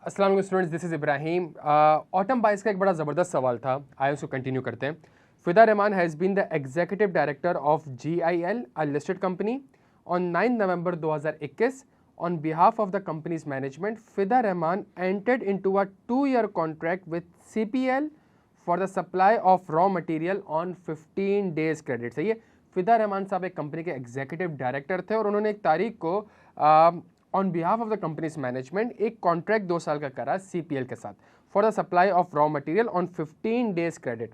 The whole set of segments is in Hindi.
अस्सलाम वालेकुम students, this is Ibrahim. Autumn बाइस का एक बड़ा ज़बरदस्त सवाल था, आइए उसको कंटिन्यू करते हैं। Fida Rahman has been the executive director of GIL, a listed company, on 9 November 2021। On behalf of the company's management, Fida Rahman entered into a 2-year contract with CPL for the supply of raw material on 15 days credit. सही है, फिदा रहमान साहब एक कंपनी के एग्जीक्यूटिव डायरेक्टर थे और उन्होंने एक तारीख को on behalf of the company's management एक कॉन्ट्रैक्ट 2 साल का करा CPL के साथ for the supply of raw material on 15 days credit.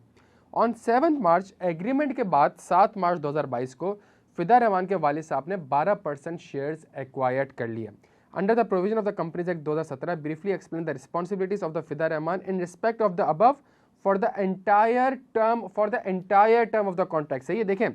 On 7 March agreement के बाद 7 मार्च 2022 को फिदा रहमान के वालिद साहब ने 12% शेयर्स एक्वायर्ड कर लिए। Under the provision of the companies act 2017, briefly explain the responsibilities of the Fida Rahman in respect of the above for the entire term of the contract. सही है, देखें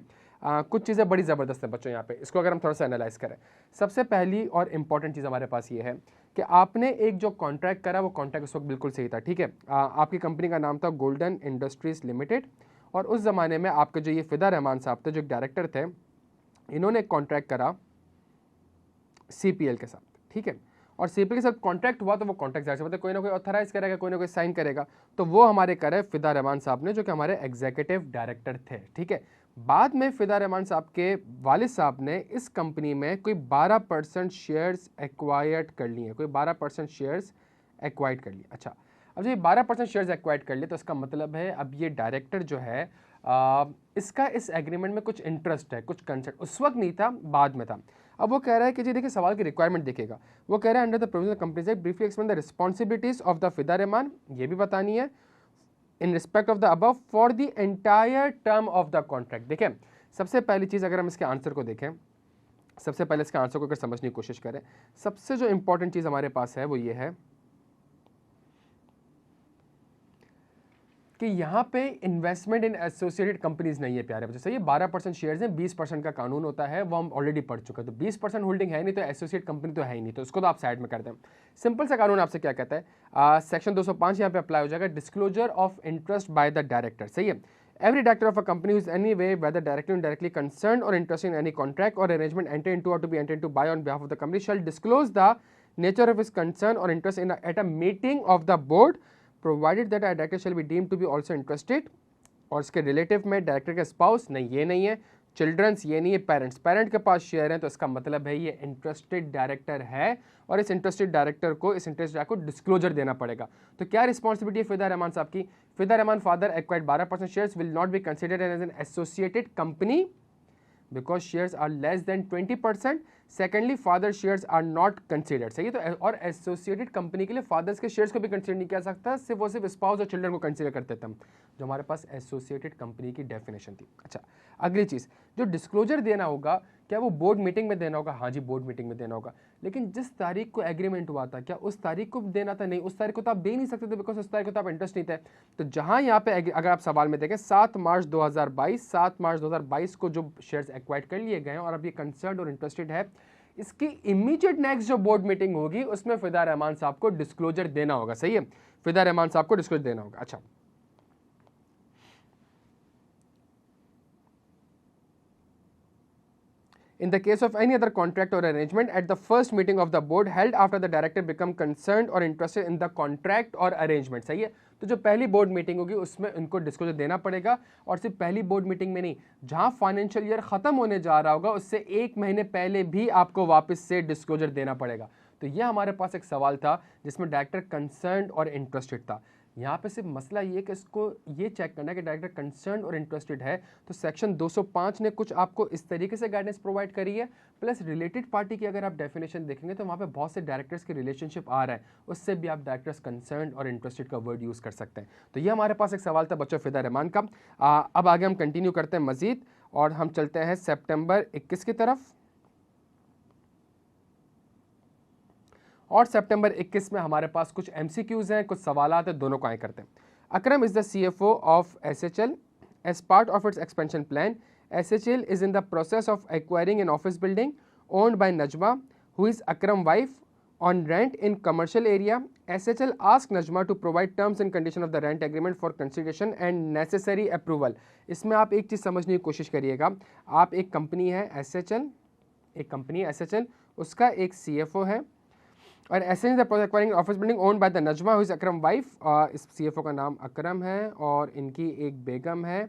कुछ चीज़ें बड़ी ज़बरदस्त हैं बच्चों यहाँ पे, इसको अगर हम थोड़ा सा एनालाइज करें। सबसे पहली और इंपॉर्टेंट चीज़ हमारे पास ये है कि आपने एक जो कॉन्ट्रैक्ट करा वो कॉन्ट्रैक्ट उस वक्त बिल्कुल सही था, ठीक है। आपकी कंपनी का नाम था गोल्डन इंडस्ट्रीज लिमिटेड और उस ज़माने में आपके जो ये फिदा रहमान साहब थे, जो डायरेक्टर थे, इन्होंने एक कॉन्ट्रैक्ट करा CPL के साथ, ठीक है। और CPL के साथ कॉन्ट्रैक्ट हुआ तो वो कॉन्ट्रैक्ट जाहिर सी बात है कोई ना कोई ऑथराइज करेगा, कोई ना कोई साइन करेगा, तो वो हमारे करे फिदा रहमान साहब ने, जो कि हमारे एग्जीक्यूटिव डायरेक्टर थे, ठीक है। बाद में फिदा रहमान साहब के वालिद साहब ने इस कंपनी में कोई 12% शेयर्स एक्वायर्ड कर लिए, कोई 12% शेयर्स एक्वायर्ड कर लिए। अच्छा, अब जो ये 12% शेयर्स एक्वायर्ड कर लिए तो इसका मतलब है अब ये डायरेक्टर जो है इसका इस एग्रीमेंट में कुछ इंटरेस्ट है, कुछ कंसेंट उस वक्त नहीं था, बाद में था। अब वो कह रहा है कि जी देखिए सवाल की रिक्वायरमेंट देखिएगा, वो कह रहा है under the provision of companies act briefly explain the responsibilities of the Fida Rahman, ये भी बतानी है इन respect of the above for the entire term of the contract. देखें सबसे पहली चीज़, अगर हम इसके आंसर को देखें, सबसे पहले इसके आंसर को अगर समझने की कोशिश करें, सबसे जो इंपॉर्टेंट चीज़ हमारे पास है वो ये है कि यहाँ पे इन्वेस्टमेंट इन एसोसिएटेड कंपनीज नहीं है प्यारे बच्चों। सही है, 12% शेयर्स हैं, 20% का कानून होता है, वो हम ऑलरेडी पढ़ चुके हैं। तो 20% होल्डिंग है नहीं तो एसोसिएट कंपनी तो है ही नहीं, तो उसको तो आप साइड में कर दें। सिंपल सा कानून आपसे क्या कहता है, सेक्शन 205 यहाँ पे अप्लाई हो जाएगा, disclosure of interest by the director. सही है, every director of a company who is any way whether directly or indirectly concerned or interested in any contract or arrangement entered into or to be entered into by on behalf of the company shall disclose the nature of his concern or interest at a meeting of the board provided that a director shall be deemed to be also interested। और इसके रिलेटिव में डायरेक्टर के स्पाउस नहीं, ये नहीं है, चिल्ड्रंस ये नहीं है, पेरेंट्स, पेरेंट के पास शेयर है, तो इसका मतलब है ये इंटरेस्टेड डायरेक्टर है और इस इंटरेस्टेड डायरेक्टर को, इस इंटरेस्टेड डायरेक्टर को डिस्क्लोजर देना पड़ेगा। तो क्या रिस्पॉन्सिबिलिटी है फिदा रहमान साहब की? Fida Rahman father acquired 12% shares will not be considered as an associated company because shares are less than 20%। Secondly father shares are not considered. सही है, तो और एसोसिएटेड कंपनी के लिए फादर्स के शेयर्स को भी कंसिडर नहीं किया सकता, सिर्फ वो सिर्फ स्पाउस और चिल्ड्रन को कंसिडर करते थे हम, जो हमारे पास एसोसिएटेड कंपनी की डेफिनेशन थी। अच्छा, अगली चीज़ जो डिस्क्लोजर देना होगा, क्या वो बोर्ड मीटिंग में देना होगा? हाँ जी, बोर्ड मीटिंग में देना होगा, लेकिन जिस तारीख को एग्रीमेंट हुआ था क्या उस तारीख को देना था? नहीं, उस तारीख को तो आप दे नहीं सकते थे, बिकॉज उस तारीख को तो आप इंटरेस्ट नहीं थे। तो जहाँ यहाँ पे अगर आप सवाल में देखें 7 मार्च 2022 को जो शेयर्स एक्वायर्ड कर लिए गए और अब ये कंसर्न और इंटरेस्टेड है, इसकी इमीडिएट नेक्स्ट जो बोर्ड मीटिंग होगी उसमें फिदा रहमान साहब को डिस्क्लोजर देना होगा। सही है, फिदा रहमान साहब को डिस्क्लोजर देना होगा। अच्छा, in the case of any other contract or arrangement at the first meeting of the board held after the director become concerned or interested in the contract or arrangement। सही है, तो जो पहली बोर्ड मीटिंग होगी उसमें उनको डिस्क्लोजर देना पड़ेगा, और सिर्फ पहली बोर्ड मीटिंग में नहीं, जहां फाइनेंशियल ईयर खत्म होने जा रहा होगा उससे 1 महीने पहले भी आपको वापस से डिस्क्लोजर देना पड़ेगा। तो यह हमारे पास एक सवाल था जिसमें डायरेक्टर कंसर्न और इंटरेस्टेड था। यहाँ पे सिर्फ मसला ये कि इसको ये चेक करना है कि डायरेक्टर कंसर्न और इंटरेस्टेड है, तो सेक्शन 205 ने कुछ आपको इस तरीके से गाइडेंस प्रोवाइड करी है, प्लस रिलेटेड पार्टी की अगर आप डेफिनेशन देखेंगे तो वहाँ पे बहुत से डायरेक्टर्स के रिलेशनशिप आ रहा है, उससे भी आप डायरेक्टर्स कंसर्न और इंटरेस्टेड का वर्ड यूज़ कर सकते हैं। तो ये हमारे पास एक सवाल था बच्चों फिदा रहमान का। अब आगे हम कंटिन्यू करते हैं मजीद और हम चलते हैं सितंबर 21 की तरफ। और सितंबर 21 में हमारे पास कुछ MCQs हैं, कुछ सवालात हैं, दोनों को आए करते हैं। Akram is the CFO of SHL। As part of its expansion plan, SHL is in the process of acquiring an office building owned by Najma who is Akram wife on rent in commercial area। SHL asked Najma to provide terms and condition of the rent agreement for consideration and necessary approval। इसमें आप एक चीज़ समझने की कोशिश करिएगा, आप एक कंपनी है SHL, एक कंपनी है SHL, उसका एक CFO है और essence the project acquiring office building owned by the Najma who is Akram wife, इस सीएफओ का नाम अकरम है और इनकी एक बेगम है।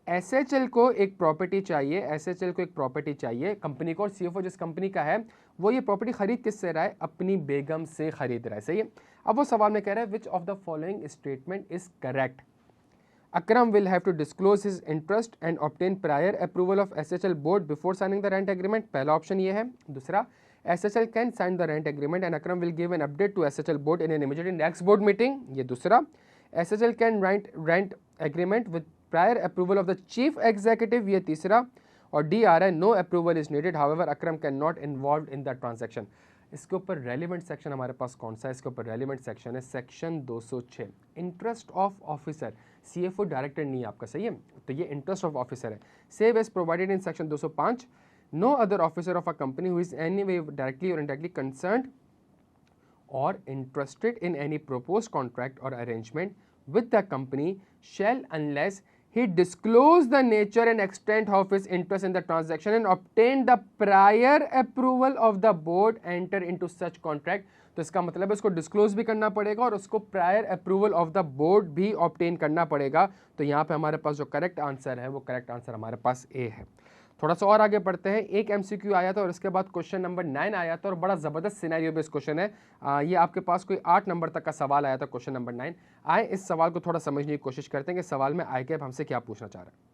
एसएचएल को एक प्रॉपर्टी चाहिए, एसएचएल को एक प्रॉपर्टी चाहिए कंपनी को, और सीएफओ जिस कंपनी का है वो ये प्रॉपर्टी खरीद किससे रहा है, अपनी बेगम से खरीद रहा है, सही है। अब वो सवाल में कह रहा है which of the following statement is correct. Akram will have to disclose his interest and obtain prior approval of SHL board before signing the rent agreement, पहला ऑप्शन ये है। दूसरा, SHL can sign the rent agreement and Akram will give an update to SHL board in an immediate next board meeting, ये दूसरा। SHL can rent agreement with prior approval of the chief executive, ये तीसरा। और D आ रहा है no approval is needed, however Akram cannot involved in the transaction। इसके ऊपर रेलिवेंट सेक्शन हमारे पास कौन सा है, इसके ऊपर रेलिवेंट सेक्शन है section 206, interest of officer. CFO director नहीं है आपका, सही है, तो ये इंटरेस्ट ऑफ ऑफिसर है। Save as provided in section 205, no other officer of a company who is any way directly और indirectly concerned or interested in any proposed contract or arrangement with the company shall, unless he disclose the nature and extent of his interest in the transaction and obtain the prior approval of the board, enter into such contract। तो इसका मतलब है उसको डिस्क्लोज भी करना पड़ेगा और उसको prior approval of the board भी ऑब्टेन करना पड़ेगा। तो यहाँ पे हमारे पास जो करेक्ट आंसर है वो करेक्ट आंसर हमारे पास ए है। थोड़ा सा और आगे बढ़ते हैं, एक एमसीक्यू आया था और उसके बाद क्वेश्चन नंबर 9 आया था और बड़ा ज़बरदस्त सिनेरियो बेस्ड क्वेश्चन है। ये आपके पास कोई 8 नंबर तक का सवाल आया था, क्वेश्चन नंबर 9। आए इस सवाल को थोड़ा समझने की कोशिश करते हैं कि सवाल में आईकेएफ हमसे क्या पूछना चाह रहा है।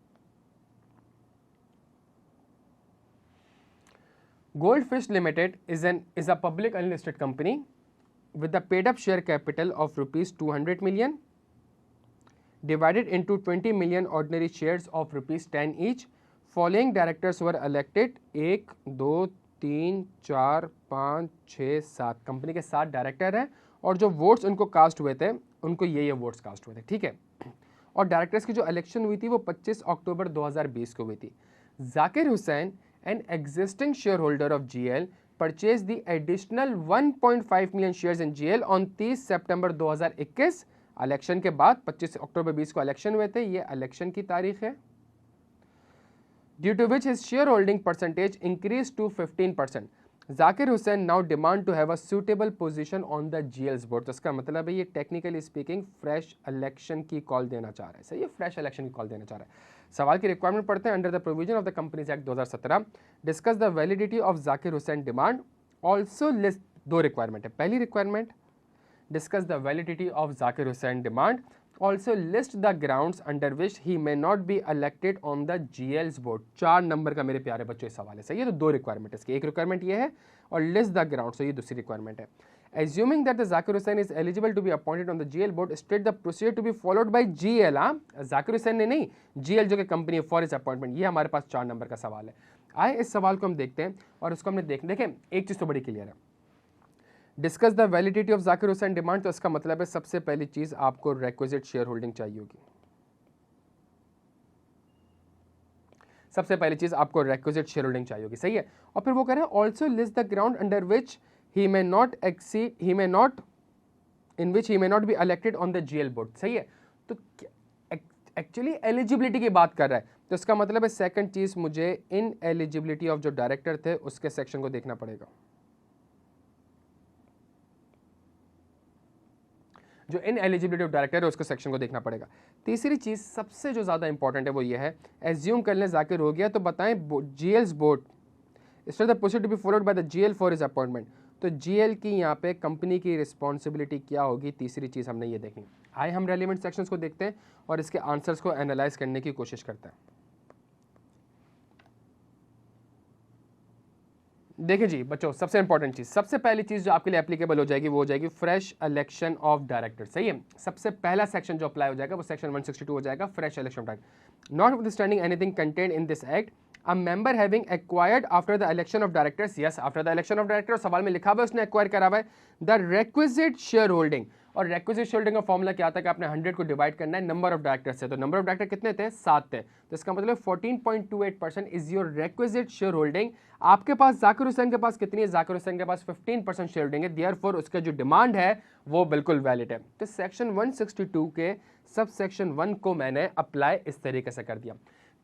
Goldfish Limited is a public unlisted company with the paid up share capital of rupees 200 million divided into 20 million ordinary shares of rupees 10 each। Following directors were elected, 1 2 3 4 5 6 7, company के 7 डायरेक्टर हैं और जो वोट्स उनको कास्ट हुए थे उनको ये वोट्स कास्ट हुए थे, ठीक है। और डायरेक्टर्स की जो इलेक्शन हुई थी वो 25 अक्टूबर 2020 को हुई थी। Zakir Hussain, an existing shareholder of GL, purchased the additional 1.5 million shares in GL on 30 September 2021। Election के बाद 25 अक्टूबर 20 को इलेक्शन हुए थे, ये इलेक्शन की तारीख है। Due to which his shareholding percentage increased to 15%। Zakir Hussain now demand to have a suitable position on the GL's board। तो इसका मतलब है ये टेक्निकली स्पीकिंग फ्रेश इलेक्शन की कॉल देना चाह रहा है, सही है, फ्रेश इलेक्शन की कॉल देना चाह रहा है। सवाल की रिक्वायरमेंट पढ़ते हैं। Under the provision of the companies act 2017 discuss the validity of Zakir Hussain demand, also list, दो रिक्वायरमेंट है। पहली requirement discuss the validity of Zakir Hussain demand, also list the grounds under which he may not be elected on the GL's board. 4 नंबर का मेरे प्यारे बच्चों सवाल है, सही है। तो 2 रिक्वायरमेंट है इसकी, एक रिक्वायरमेंट ये है और लिस्ट द ग्राउंड्स, तो ये दूसरी रिक्वायरमेंट है। Assuming that the Zakir Hussain is eligible to be appointed on the GL board, state the procedure to be followed by GL। Zakir Hussain ने नहीं, GL जो कि कंपनी है फॉर इस अपॉइंटमेंट। ये हमारे पास 4 नंबर का सवाल है। आए इस सवाल को हम देखते हैं और उसको हमने देखें एक चीज़ तो बड़ी क्लियर है, discuss the validity of Zakir Hussain demand. तो इसका मतलब है सबसे पहली चीज़ आपको रिक्विजिट शेयर होल्डिंग चाहिए होगी। सबसे पहली चीज़ आपको रिक्विजिट शेयर होल्डिंग चाहिए होगी, सही है। और फिर वो कह रहे हैं also list the ground under which he may not be elected on the GL board, सही है। तो एक्चुअली एलिजिबिलिटी की बात कर रहा है, तो इसका मतलब है सेकंड चीज मुझे इन एलिजिबिलिटी ऑफ जो डायरेक्टर थे उसके सेक्शन को देखना पड़ेगा। जो इन एलिजिबिलिटी ऑफ डायरेक्टर है उसके सेक्शन को देखना पड़ेगा। तीसरी चीज सबसे जो ज्यादा इंपॉर्टेंट है वो ये है, एज्यूम कर लें जाकिर हो गया, तो बताएं GL's board is the procedure to be followed by the GL for his appointment. तो GL की यहाँ पे कंपनी की रिस्पॉन्सिबिलिटी क्या होगी, तीसरी चीज़ हमने ये देखनी। आइए हम रेलिवेंट सेक्शंस को देखते हैं और इसके आंसर्स को एनालाइज करने की कोशिश करते हैं। देखिए जी बच्चों, सबसे इंपॉर्टेंट चीज़, सबसे पहली चीज़ जो आपके लिए एप्लीकेबल हो जाएगी वो हो जाएगी फ्रेश इलेक्शन ऑफ डायरेक्टर, सही है। सबसे पहला सेक्शन जो अप्लाई हो जाएगा वो सेक्शन 162 हो जाएगा, fresh election of director. Notwithstanding anything contained in this act, a member having acquired after the election of directors, yes after the election of directors, सवाल में लिखा हुआ है उसने एक्वायर करा हुआ है, the requisite shaare holding। और requisite share holding का फॉर्मूला क्या था कि आपने 100 को डिवाइड करना है नंबर ऑफ डायरेक्टर्स से। तो नंबर ऑफ डायरेक्टर कितने थे, 7 थे। तो इसका मतलब 14.28% is your requisite share holding. आपके पास जाकिर हुसैन के पास कितनी है, जाकिर हुसैन के पास 15% शेयर होल्डिंग है, देयरफॉर उसका जो डिमांड है वो बिल्कुल वैलिड है। तो सेक्शन 162 के सब सेक्शन 1 को मैंने अप्लाई इस तरीके से कर दिया।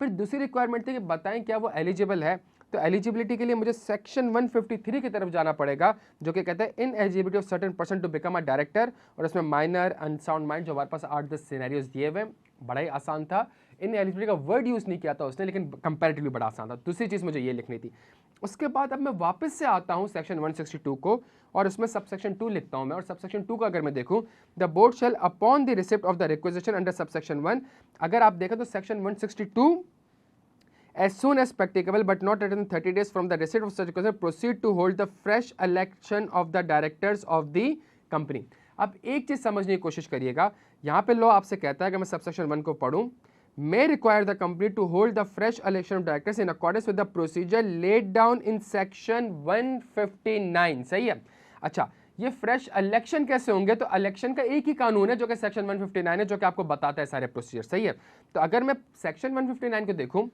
फिर दूसरी रिक्वायरमेंट थी कि बताएं क्या वो एलिजिबल है, तो एलिजिबिलिटी के लिए मुझे सेक्शन 153 की तरफ जाना पड़ेगा, जो कि कहता है ineligibility of certain person to become a director, और उसमें माइनर, अनसाउंड माइंड, जो हमारे पास 8-10 सिनेरियोज दिए हुए, बड़ा ही आसान था। इन एलिजिबिलिटी का वर्ड यूज नहीं किया था उसने, लेकिन कंपैरेटिवली बड़ा आसान था। दूसरी चीज मुझे ये लिखनी थी। उसके बाद अब मैं वापस से आता हूं सेक्शन 162 को, और उसमें सबसेक्शन 2 लिखता हूं मैं, और सबसेक्शन 2 का अगर मैं देखूं, the board shall upon the receipt of the requisition under subsection 1, अगर आप देखें तो section 162 as soon as practicable but not within 30 days from the receipt of such requisition proceed to hold the fresh election of the directors of the company। अब एक चीज समझने की कोशिश करिएगा, यहां पे लॉ आपसे कहता है कि मैं सबसेक्शन 1 को पढ़ूं, may require the company to hold the fresh election of directors in accordance with the procedure laid down in section 159। सही है। अच्छा, ये फ्रेश इलेक्शन कैसे होंगे? तो इलेक्शन का एक ही कानून है जो कि सेक्शन 159 है, जो कि आपको बताता है सारे प्रोसीजर। सही है। तो अगर मैं सेक्शन 159 को देखूं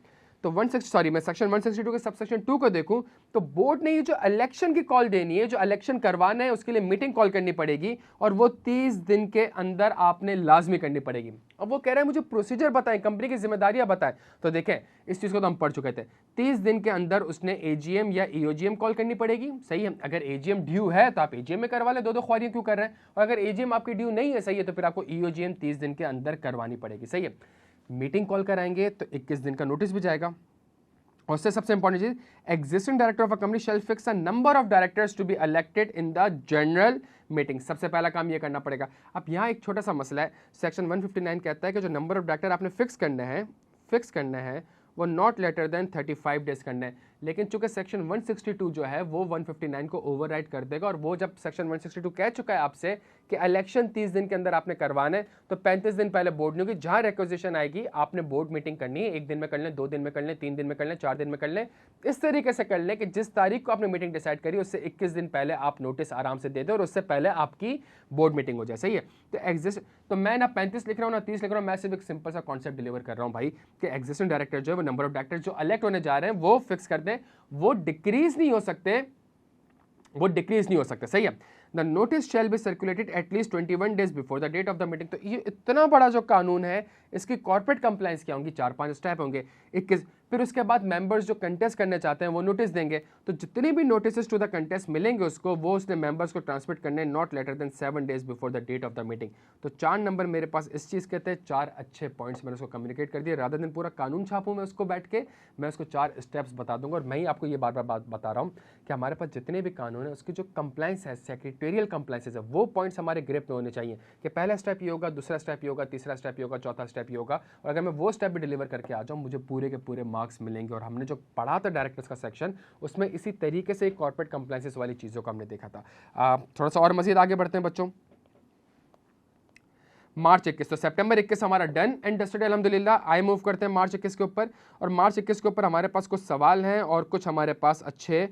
तो मैं सेक्शन 162 के सबसेक्शन 2 को देखूं तो बोर्ड ने ये जो इलेक्शन की कॉल देनी है, जो इलेक्शन करवाना है, उसके लिए मीटिंग कॉल करनी पड़ेगी, और वो 30 दिन के अंदर आपने लाजमी करनी पड़ेगी। अब वो कह रहा है मुझे प्रोसीजर बताएं, कंपनी की जिम्मेदारियां बताएं। तो देखें, इस चीज को तो हम पढ़ चुके थे। 30 दिन के अंदर उसने एजीएम या ईओजीएम कॉल करनी पड़ेगी। सही है। अगर एजीएम ड्यू है तो आप एजीएम में करवा लें, दो ख्वारियां क्यों कर रहे हैं? और अगर एजीएम आपकी ड्यू नहीं है, सही है, तो फिर आपको ईओजीएम 30 दिन के अंदर करवानी पड़ेगी। सही है। मीटिंग कॉल कराएंगे तो 21 दिन का नोटिस भी जाएगा। और उससे सबसे इंपॉर्टेंट चीज, existing director of a company shall fix a number of directors to be elected in the general meeting. सबसे पहला काम ये करना पड़ेगा। अब यहाँ एक छोटा सा मसला है, सेक्शन 159 कहता है कि जो नंबर ऑफ डायरेक्टर आपने फिक्स करना है वो नॉट लेटर देन 35 डेज करना है। लेकिन चूंकि सेक्शन 162 जो है वो 159 को ओवरराइड कर देगा, और वो जब सेक्शन 162 कह चुका है आपसे कि इलेक्शन 30 दिन के अंदर आपने करवाना है, तो 35 दिन पहले बोर्ड ने, जहां रिक्वेजिशन आएगी आपने बोर्ड मीटिंग करनी है। 1 दिन में कर लें, 2 दिन में कर लें, 3 दिन में कर लें, 4 दिन में कर लें, इस तरीके से कर लें कि जिस तारीख को आपने मीटिंग डिसाइड करी उससे 21 दिन पहले आप नोटिस आराम से दे दें, और उससे पहले आपकी बोर्ड मीटिंग हो जाए। सही है। तो मैं ना 35 लिख रहा हूँ ना 30 लिख रहा हूँ, मैं सिर्फ एक सिंपल सा कॉन्सेप्ट डिलीवर कर रहा हूँ भाई, कि एग्जिस्टिंग डायरेक्टर जो है वो नंबर ऑफ डायरेक्टर जो इलेक्ट होने जा रहे हैं वो फिक्स कर दें, वो डिक्रीज नहीं हो सकते। सही है। The notice shall be circulated at least 21 days before the date of the meeting. तो ये इतना बड़ा जो कानून है, इसकी कॉर्पोरेट कंप्लायंस क्या होंगी? 4-5 स्टेप होंगे। 21, फिर उसके बाद मेंबर्स जो कंटेस्ट करने चाहते हैं वो नोटिस देंगे, तो जितने भी नोटिस टू द कंटेस्ट मिलेंगे उसको, वो उसने मेंबर्स को ट्रांसमिट करने not later than 7 days before the date of the meeting. तो 4 नंबर मेरे पास इस चीज़ के थे, 4 अच्छे पॉइंट्स मैंने उसको कम्युनिकेट कर दिए। रादर दिन पूरा कानून छापूं मैं उसको बैठ के, मैं उसको 4 स्टेप्स बता दूंगा। और मैं ही आपको ये बार बार बात बता रहा हूँ कि हमारे पास जितने भी कानून है उसकी जो कंप्लायंस है, सेक्रेटेरियल कंप्लायंस है, वो पॉइंट्स हमारे ग्रिप में होने चाहिए कि पहला स्टेप ये होगा, दूसरा स्टेप ये होगा, तीसरा स्टेप ये होगा, चौथा स्टेप ये होगा। और अगर मैं वो स्टेप भी डिलीवर करके आ जाऊँ, मुझे पूरे के पूरे मार्क्स मिलेंगे। और हमने जो पढ़ा था डायरेक्टर्स का सेक्शन, उसमें इसी तरीके से कॉर्पोरेट कंप्लायंसेस वाली चीज़ों को हमने देखा था। थोड़ा सा और मजीद आगे बढ़ते हैं बच्चों। मार्च 21, तो सितंबर 21 हमारा डन एंड डस्टेड अल्हम्दुलिल्लाह। आई मूव करते हैं मार्च 21 के ऊपर, और मार्च 21 के ऊपर हमारे पास कुछ सवाल हैं और कुछ हमारे पास अच्छे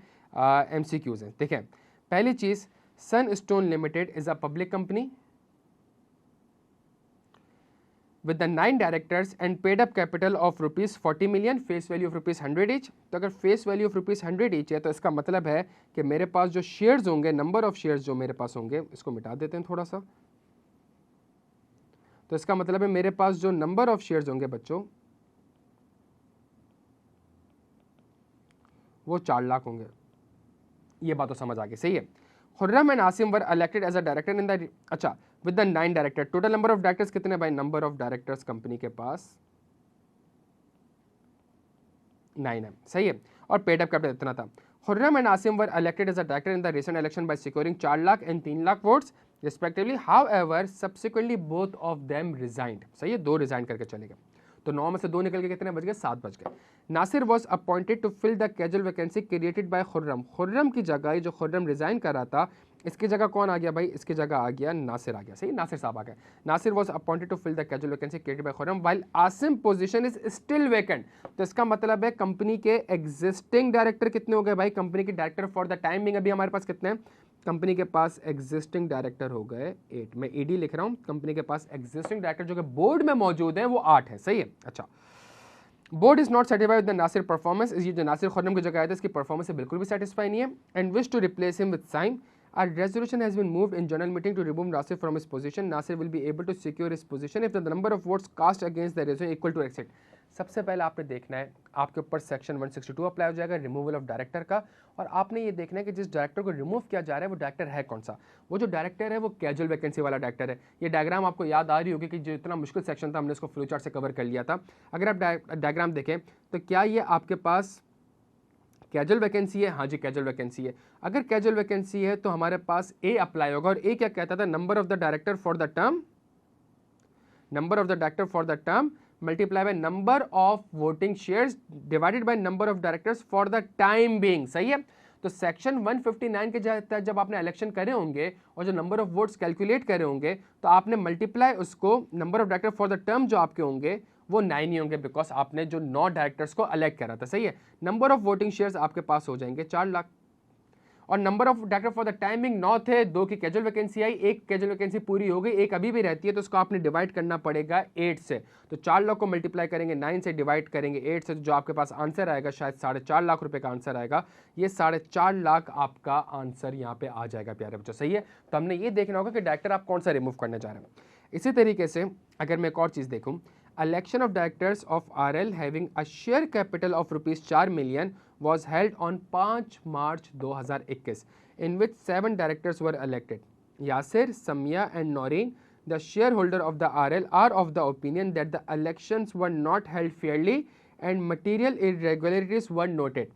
MCQs हैं। देखें, पहली चीज़, Sunstone limited is a public company with the 9 directors and paid up capital of rupees 40 million, face value of rupees 100 each। तो अगर face value of rupees 100 each है तो इसका मतलब है कि मेरे पास जो शेयर्स होंगे, नंबर ऑफ शेयर्स जो मेरे पास होंगे, इसको मिटा देते हैं थोड़ा सा। तो इसका मतलब है मेरे पास जो नंबर ऑफ शेयर्स होंगे बच्चों, वो 4 लाख होंगे। ये बात तो समझ आ गई। सही है। Khurram and Asim were elected as a director in the, अच्छा, with the 9 director. Total number of directors कितने भाई? नंबर ऑफ डायरेक्टर्स कंपनी के पास 9 है। सही है। और पेड अप कैपिटल इतना था। Khurram and Asim were elected as a director in the recent election by securing 4 lakh and 3 lakh votes respectively. However subsequently both of them resigned. सही है। 2 रिजाइन करके चले गए। तो 9 में से 2 निकल के कितने बच गए? 7 बच गए। Nasir was appointed to fill the casual vacancy created by Khurram. Khurram की जगह, जो खुर्रम रिजाइन कर रहा था, इसकी जगह कौन आ गया भाई? इसकी जगह आ गया नासिर आ गया। सही, नासिर साहब आ गए। Nasir was appointed to fill the casual vacancy created by Khurram while Asim position is still vacant. तो इसका मतलब है कंपनी के एग्जिस्टिंग डायरेक्टर कितने हो गए भाई? कंपनी के director for the time being अभी हमारे पास कितने हैं? कंपनी के पास एग्जिस्टिंग डायरेक्टर हो गए 8। मैं ED लिख रहा हूं। कंपनी के पास एग्जिस्टिंग डायरेक्टर जो कि बोर्ड में मौजूद हैं वो 8 है। सही है। अच्छा, board is not satisfied with the Nasir performance. ये जो नासिर खुर्रम की जगह आया था, इसकी परफॉर्मेंस से बिल्कुल भी सेटिस्फाई नहीं है, and wish to replace him with Saim. A resolution has been moved in general meeting to remove Nasir from his position. Nasir will be able to secure his position if the number of votes cast against the resolution equal to exceed. सबसे पहले आपने देखना है आपके ऊपर सेक्शन 162 अप्लाई हो जाएगा रिमूवल ऑफ डायरेक्टर का, और आपने ये देखना है कि जिस डायरेक्टर को रिमूव किया जा रहा है वो डायरेक्टर है कौन सा। वो जो डायरेक्टर है वो कैजुअल वैकेंसी वाला डायरेक्टर है। ये डायग्राम आपको याद आ रही होगी कि जो इतना मुश्किल सेक्शन था हमने इसको फ्लो चार्ट से कवर कर लिया था। अगर आप डायग्राम देखें तो क्या ये आपके पास कैजुअल वैकेंसी है? हाँ जी, कैजुअल वैकेंसी है। अगर कैजुअल वैकेंसी है तो हमारे पास ए अप्लाई होगा, और ए क्या कहता था? Number of the director for the term, number of the director for the term multiply by number of voting shares divided by number of directors for the time being. सही है। तो सेक्शन 159 के तहत जब आपने इलेक्शन करे होंगे और जो नंबर ऑफ वोट्स कैलकुलेट करे होंगे तो आपने मल्टीप्लाई उसको number of director for the term जो आपके होंगे वो 9 ही होंगे, बिकॉज आपने जो 9 डायरेक्टर्स को अलग करा था। सही है। नंबर ऑफ वोटिंग शेयर्स आपके पास हो जाएंगे 4 लाख, और number of director for the timing 9 थे, 2 की कैजुअल वैकेंसी आई, 1 कैजुअल वैकेंसी पूरी हो गई, 1 अभी भी रहती है, तो उसको आपने डिवाइड करना पड़ेगा 8 से। तो 4 लाख को मल्टीप्लाई करेंगे 9 से, डिवाइड करेंगे 8 से, तो जो आपके पास आंसर आएगा शायद 4.5 लाख रुपए का आंसर आएगा। ये 4.5 लाख आपका आंसर यहाँ पे आ जाएगा प्यारे बच्चों। सही है। तो हमने ये देखना होगा कि डायरेक्टर आप कौन सा रिमूव करने जा रहे हैं। इसी तरीके से अगर मैं एक और चीज़ देखूँ, election of directors of RL having a share capital of rupees 4 million was held on 5 March 2021 in which 7 directors were elected. Yasir, Samia and Noreen, the shareholder of the RL, are of the opinion that the elections were not held fairly and material irregularities were noted.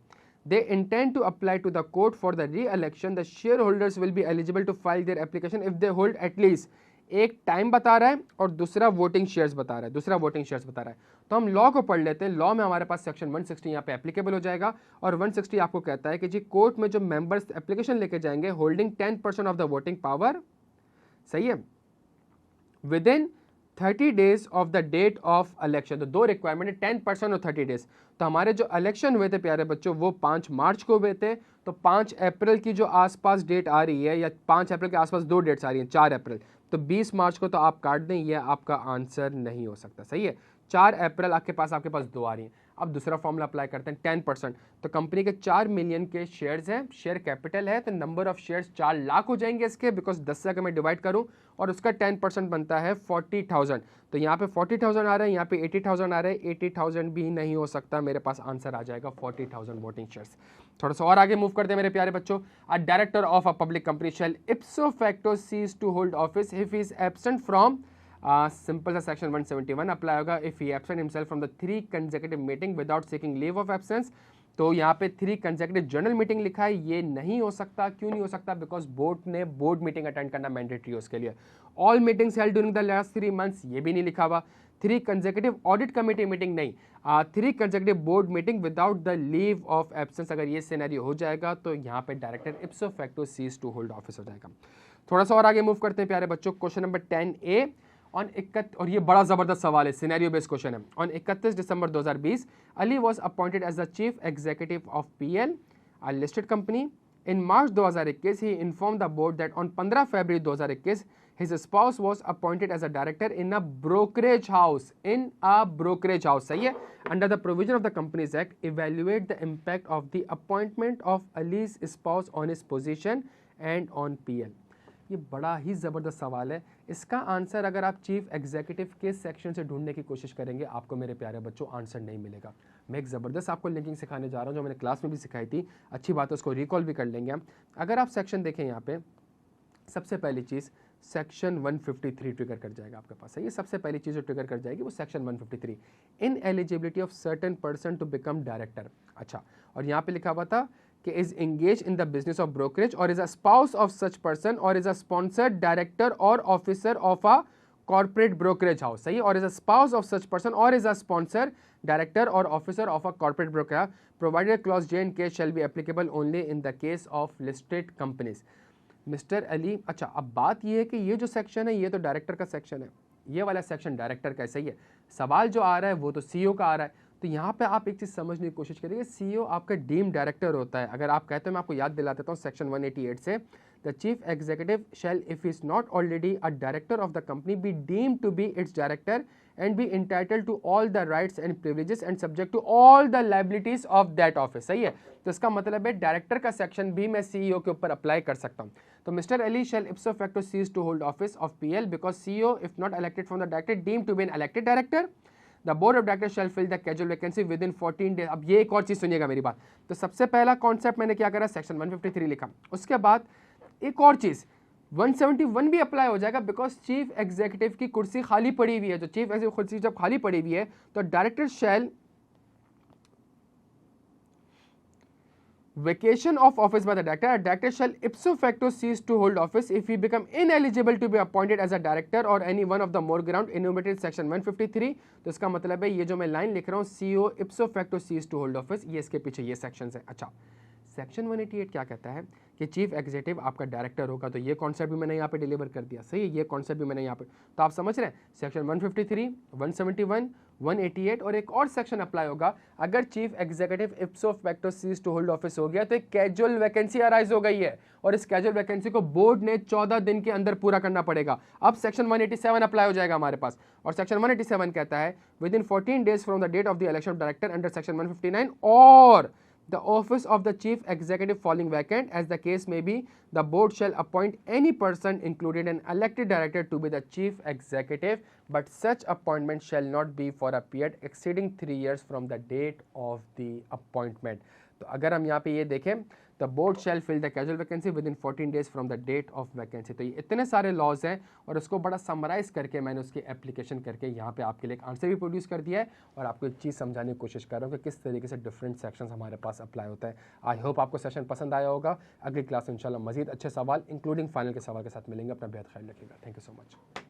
They intend to apply to the court for the re-election. The shareholders will be eligible to file their application if they hold at least, एक टाइम बता रहा है और दूसरा वोटिंग शेयर्स बता रहा है, दूसरा वोटिंग शेयर्स बता रहा है। तो हम लॉ को पढ़ लेते हैं। लॉ में हमारे पास सेक्शन 160 यहाँ पे एप्लीकेबल हो जाएगा, और 160 आपको कहता है कि जी कोर्ट में जो मेंबर्स एप्लीकेशन लेके जाएंगे holding 10% of the voting power, सही है, within 30 days of the date of election. तो 2 रिक्वायरमेंट है, 10% और 30 डेज। तो हमारे जो इलेक्शन हुए थे प्यारे बच्चों वो 5 मार्च को हुए थे, तो 5 अप्रैल की जो आसपास डेट आ रही है, या 5 अप्रैल के आसपास 2 डेट्स आ रही हैं, 4 अप्रैल, तो 20 मार्च को तो आप काट दें, ये आपका आंसर नहीं हो सकता। सही है। 4 अप्रैल आपके पास 2 आ रही हैं। अब दूसरा फॉर्मूला अप्लाई करते हैं 10%। तो कंपनी के 4 मिलियन के शेयर्स हैं, शेयर कैपिटल है, तो नंबर ऑफ शेयर्स 4 लाख हो जाएंगे इसके, बिकॉज 10 से अगर मैं डिवाइड करूं, और उसका 10% बनता है 40,000। तो यहाँ पे 40,000 आ रहा है, यहाँ पे 80,000 आ रहा है, 80,000 भी नहीं हो सकता, मेरे पास आंसर आ जाएगा 40,000 वोटिंग शेयर्स। थोड़ा सा और आगे मूव करते हैं मेरे प्यारे बच्चों। A director of a public company shall ipso facto cease to hold office if he is absent from, simple सा सेक्शन 171 अप्लाई होगा, if he absent himself from the 3 consecutive meeting without seeking leave of absence. तो यहाँ पे 3 कंसेक्यूटिव जनरल मीटिंग लिखा है, ये नहीं हो सकता। क्यों नहीं हो सकता? बिकॉज बोर्ड ने बोर्ड मीटिंग अटेंड करना मैंडेटरी है उसके लिए। All meetings held during the last 3 months, ये भी नहीं लिखा हुआ। 3 कंसेक्यूटिव ऑडिट कमेटी मीटिंग नहीं, 3 consecutive board meeting without the leave of absence. अगर ये सिनेरियो हो जाएगा तो यहाँ पे director ipso facto cease to hold office हो जाएगा। थोड़ा सा और आगे मूव करते हैं प्यारे बच्चों। क्वेश्चन नंबर 10A ऑन 31, और ये बड़ा जबरदस्त सवाल है, सिनेरियो बेस्ड क्वेश्चन है। On 31 December 2020 Ali was appointed as the chief executive of PL, a listed company. In March 2021 he informed the board that on 15 February 2021 his spouse was appointed as a director in a brokerage house, in a brokerage house। सही है। Under the provision of the Companies Act, evaluate the impact of the appointment of Ali's spouse on his position and on PL। ये बड़ा ही ज़बरदस्त सवाल है। इसका आंसर अगर आप चीफ एग्जीक्यूटिव के सेक्शन से ढूंढने की कोशिश करेंगे, आपको मेरे प्यारे बच्चों आंसर नहीं मिलेगा। मैं एक ज़बरदस्त आपको लिंकिंग सिखाने जा रहा हूँ जो मैंने क्लास में भी सिखाई थी। अच्छी बात है, उसको रिकॉल भी कर लेंगे हम। अगर आप सेक्शन देखें यहाँ पे, सबसे पहली चीज़ सेक्शन 153 ट्रिगर कर जाएगा आपके पास। ये सबसे पहली चीज़ जो ट्रिगर कर जाएगी वो section 153, ineligibility of certain person to become director. अच्छा, और यहाँ पे लिखा हुआ था कि is engage in the business of brokerage और is a spouse of such person और इज अ स्पॉन्सर्ड डायरेक्टर और officer of a corporate brokerage house. सही, और is a spouse of such person और इज अ स्पॉन्सर डायरेक्टर और officer of a corporate broker, provided clause J and K shall be applicable only in the case of listed companies. Mister Ali, अच्छा अब बात ये है कि ये जो सेक्शन है ये तो डायरेक्टर का सेक्शन है, ये वाला सेक्शन डायरेक्टर का है। सही है। सवाल जो आ रहा है वो तो CEO का आ रहा है। तो यहाँ पे आप एक चीज़ समझने की कोशिश करिए, CEO आपका डीम डायरेक्टर होता है। अगर आप कहते हैं, मैं आपको याद दिला देता हूँ सेक्शन 188 से, the chief executive shall, if he is not already a director of the company, be deemed to be its director and be entitled to all the rights and privileges and subject to all the liabilities of that office। सही है, तो इसका मतलब है डायरेक्टर का सेक्शन भी मैं सीईओ के ऊपर अप्लाई कर सकता हूं। तो mister Ali shall ipso facto cease to hold office of PL because CEO, if not elected from the director, deemed to be an elected director। The board of directors shall fill the casual vacancy within 14 days। अब ये एक और चीज सुनिएगा मेरी बात। तो सबसे पहला कॉन्सेप्ट मैंने क्या करा, सेक्शन 153 लिखा। उसके बाद एक और चीज 171 भी अप्लाई हो जाएगा, बिकॉज चीफ एग्जीक्यूटिव की कुर्सी खाली पड़ी हुई है। जो चीफ एग्जीक्यूटिव कुर्सी जब खाली पड़ी हुई है तो director shall vacation of office by the director, a director shall ipso facto cease to hold office if he become ineligible to be appointed as a director or any one of the more ground enumerated section 153। तो इसका मतलब है ये जो मैं लाइन लिख रहा हूँ CEO ipso facto cease to hold office, ये इसके पीछे ये सेक्शन है। अच्छा, सेक्शन 188 क्या कहता है कि चीफ एग्जीक्यूटिव आपका डायरेक्टर होगा, तो ये कॉन्सेप्ट भी मैंने यहाँ पे डिलीवर कर दिया। सही है, ये कॉन्सेप्ट भी मैंने यहाँ पे, तो आप समझ रहे हैं सेक्शन 153, 171, 188 और एक और सेक्शन अप्लाई होगा अगर chief executive ipso facto cease to hold office हो गया तो एक कैजुअल वैकेंसी अराइज हो गई है और इस कैजुअल वैकेंसी को बोर्ड ने 14 दिन के अंदर पूरा करना पड़ेगा। अब सेक्शन 187 अप्लाई हो जाएगा हमारे पास, और सेक्शन 187 कहता है within 14 days from the date of the election of director under section 159 और the office of the chief executive falling vacant as the case may be, the board shall appoint any person including an elected director to be the chief executive, but such appointment shall not be for a period exceeding 3 years from the date of the appointment। तो अगर हम यहाँ पे ये देखें the board shall fill the casual vacancy within 14 days from the date of vacancy. तो ये इतने सारे लॉज हैं और उसको बड़ा समराइज करके मैंने उसकी एप्लीकेशन करके यहाँ पे आपके लिए एक आंसर भी प्रोड्यूस कर दिया है और आपको एक चीज़ समझाने की कोशिश कर रहा हूँ कि किस तरीके से डिफरेंट सेक्शंस हमारे पास अप्लाई होता है। आई होप आपको सेशन पसंद आया होगा। अगली क्लास में इंशाल्लाह मजीद अच्छे सवाल इंक्लूडिंग फाइनल के सवाल के साथ मिलेंगे। अपना बेहद ख्याल रखिएगा। Thank you so much.